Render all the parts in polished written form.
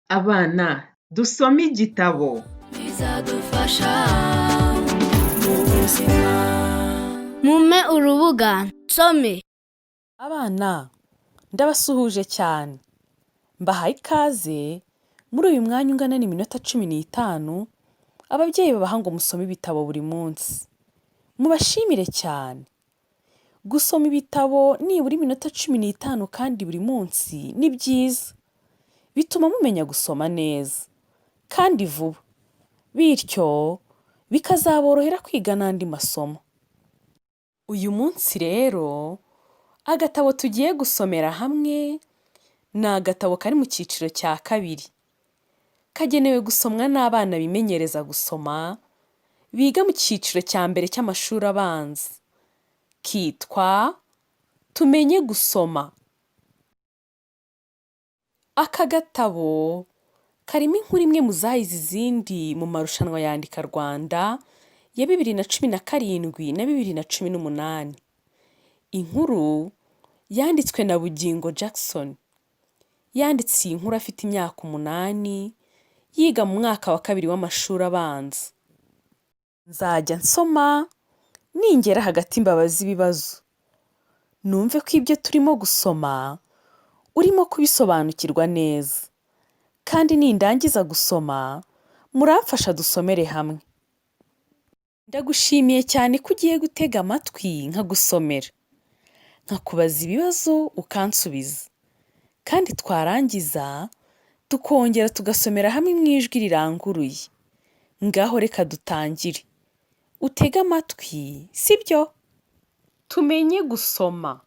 Abana dusome igitabo. bizadufasha mu buzima. Mumpe urubuga nsome. Abana ndabasuhuje cyane, mbahaye ikaze muri uyu mwanya ungana n'iminota 15 ababyeyi babaha ngo musome ibitabo buri munsi. Mubashimire cyane. Gusoma ibitabo nibura iminota 15 kandi buri munsi ni byiza. Bituma mumenya gusoma neza kandi vuba, bityo bikazaborohera kwiga n'andi masomo. Uyu munsi rero agatabo tugiye gusomera hamwe ni agatabo kari mu cyiciro cya 2, kagenewe gusomwa n'abana bimenyereza gusoma biga mu cyiciro cya 1 cy'amashuri abanza, kitwa tumenye gusoma. Aka gatabo karimo inkuru imwe mu zahize izindi mu marushanwa yandika Rwanda ya 2017 na 2018. Inkuru yanditswe na Bugingo Jackson. Yanditse iyi nkuru afite imyaka 8, yiga mu mwaka wa 2 w'amashuri abanza. Nzajya nsoma ningera hagati mbabaza ibibazo. Numve ko ibyo turimo gusoma urimo kubisobanukirwa neza. Kandi nindangiza gusoma muramfasha dusomere hamwe. Ndagushimiye cyane ko ugiye gutega amatwi nkagusomera, nkakubaza ibibazo ukansubiza, kandi twarangiza tukongera tugasomera hamwe mu ijwi riranguruye. Ngaho reka dutangire. Utege amatwi, sibyo? Tumenye gusoma.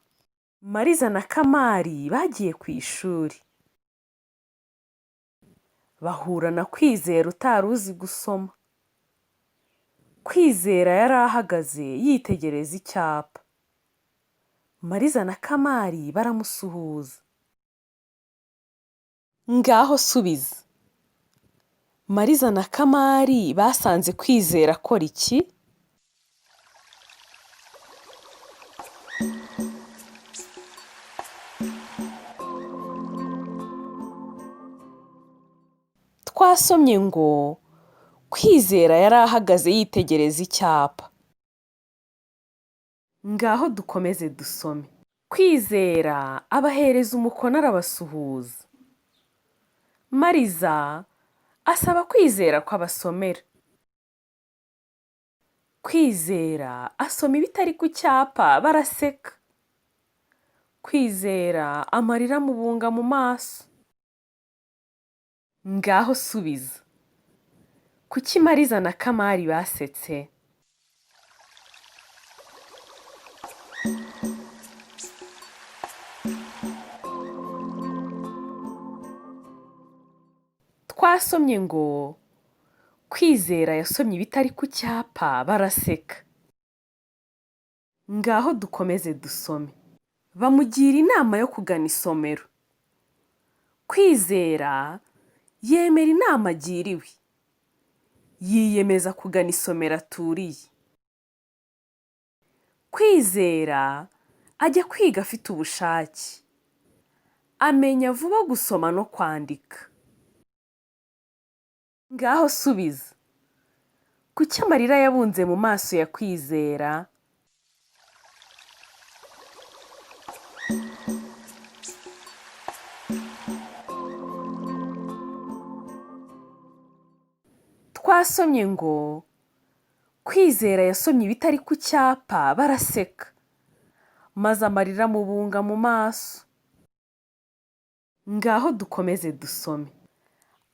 Mariza na Kamari bagiye ku ishuri. Bahura na Kwizera utari uzi gusoma. Kwizera yari ahagaze yitegereza icyapa. Mariza na Kamari baramusuhuza. Ngaho subiza. Mariza na Kamari basanze Kwizera akora iki? Twasomye ngo Kwizera yari ahagaze yitegereza icyapa. Ngaho dukomeze dusome. Kwizera abahereza umukono arabasuhuza. Mariza asaba Kwizera ko abasomera. Kwizera asoma ibitari ku cyapa baraseka. Kwizera amarira amubunga mu maso. Ngaho subiza. Kuki Mariza na Kamari basetse? Twasomye ngo Kwizera yasomye ibitari ku cyapa baraseka. Ngaho dukomeze dusome. Bamugira inama yo kugana isomero. Kwizera yemera inama agiriwe. Yiyemeza kugana isomero aturiye. Kwizera ajya kwiga afite ubushake. Amenya vuba gusoma no kwandika. Ngaho subiza. Kuki amarira yabunze mu maso ya Kwizera? Twasomye ngo Kwizera yasomye ibitari ku cyapa baraseka, maze amarira amubunga mu maso. Ngaho dukomeze dusome.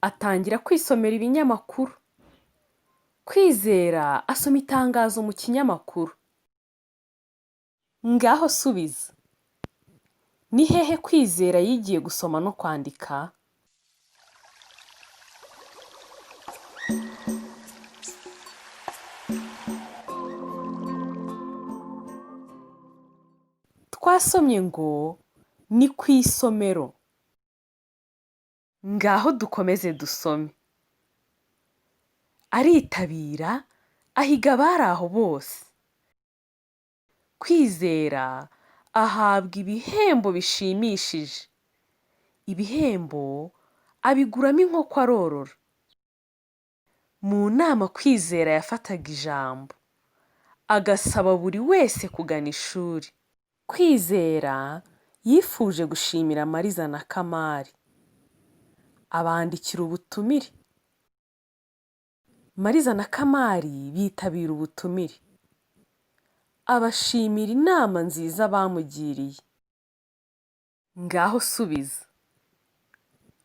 Atangira kwisomera ibinyamakuru. Kwizera asoma itangazo mu kinyamakuru. Ngaho subiza. Ni hehe Kwizera yigiye gusoma no kwandika? Twasomye ngo ni ku isomero. Ngaho dukomeze dusome. Aritabira ahiga abari aho bose. Kwizera ahabwa ibihembo bishimishije. Ibihembo abiguramo inkoko arorora. Mu nama Kwizera yafataga ijambo, agasaba buri wese kugana ishuri. Kwizera yifuje gushimira Mariza na Kamari, abandikira ubutumire. Mariza na Kamari bitabira ubutumire, abashimira inama nziza bamugiriye. Ngaho subiza,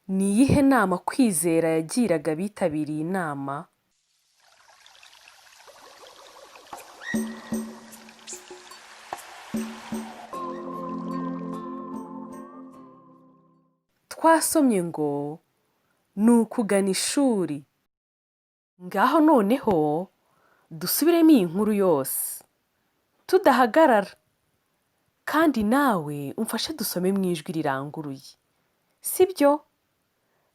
ni iyihe nama Kwizera yagiraga abitabiriye inama? Twasomye ngo ni ukugana ishuri. Ngaho noneho dusubiremo iyi nkuru yose tudahagarara, kandi nawe umfashe dusome mu ijwi riranguruye, sibyo?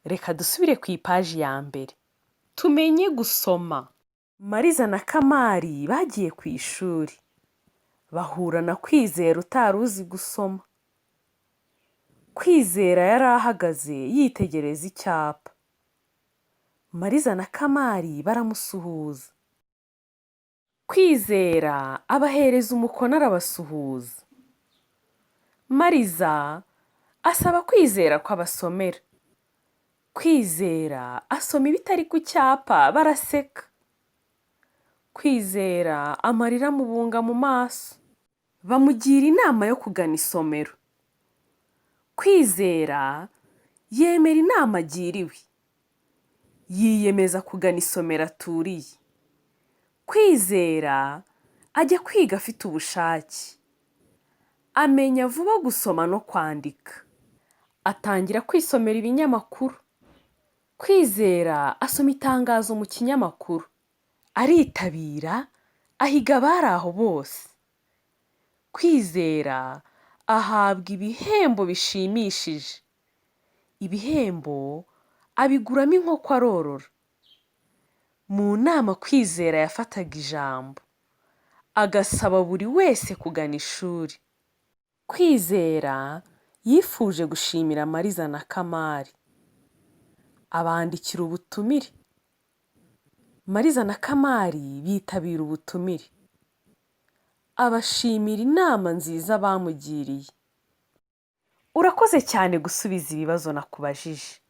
Reka dusubire ku ipaji ya mbere tumenye gusoma. Mariza na Kamari bagiye ku ishuri, bahura na Kwizera utari uzi gusoma. Kwizera yari ahagaze yitegereza icyapa. Mariza na Kamari baramusuhuza. Kwizera abahereza umukono arabasuhuza. Mariza asaba Kwizera ko abasomera. Kwizera asoma ibitari ku cyapa, baraseka. Kwizera amarira amubunga mu maso. Bamugira inama yo kugana isomero. Kwizera yemera inama agiriwe, yiyemeza kugana isomero aturiye. Kwizera ajya kwiga afite ubushake, amenya vuba gusoma no kwandika. Atangira kwisomera ibinyamakuru. Kwizera asoma itangazo mu kinyamakuru, aritabira, ahiga abari aho bose. Kwizera ahabwa ibihembo bishimishije. Ibihembo abiguramo inkoko arorora. Mu nama Kwizera yafataga ijambo, agasaba buri wese kugana ishuri. Kwizera yifuje gushimira Mariza na Kamari, abandikira ubutumire. Mariza na Kamari bitabira ubutumire, abashimira inama nziza bamugiriye. Urakoze cyane gusubiza ibibazo nakubajije.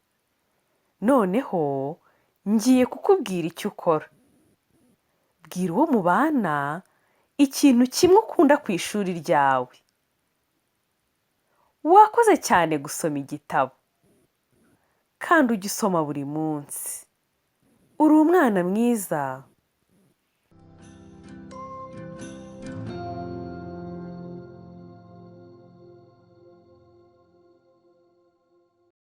Noneho ngiye kukubwira icyo ukora. Bwira uwo mubana ikintu kimwe ukunda ku ishuri ryawe. Wakoze cyane gusoma igitabo, kandi ujye usoma buri munsi. Uri umwana mwiza.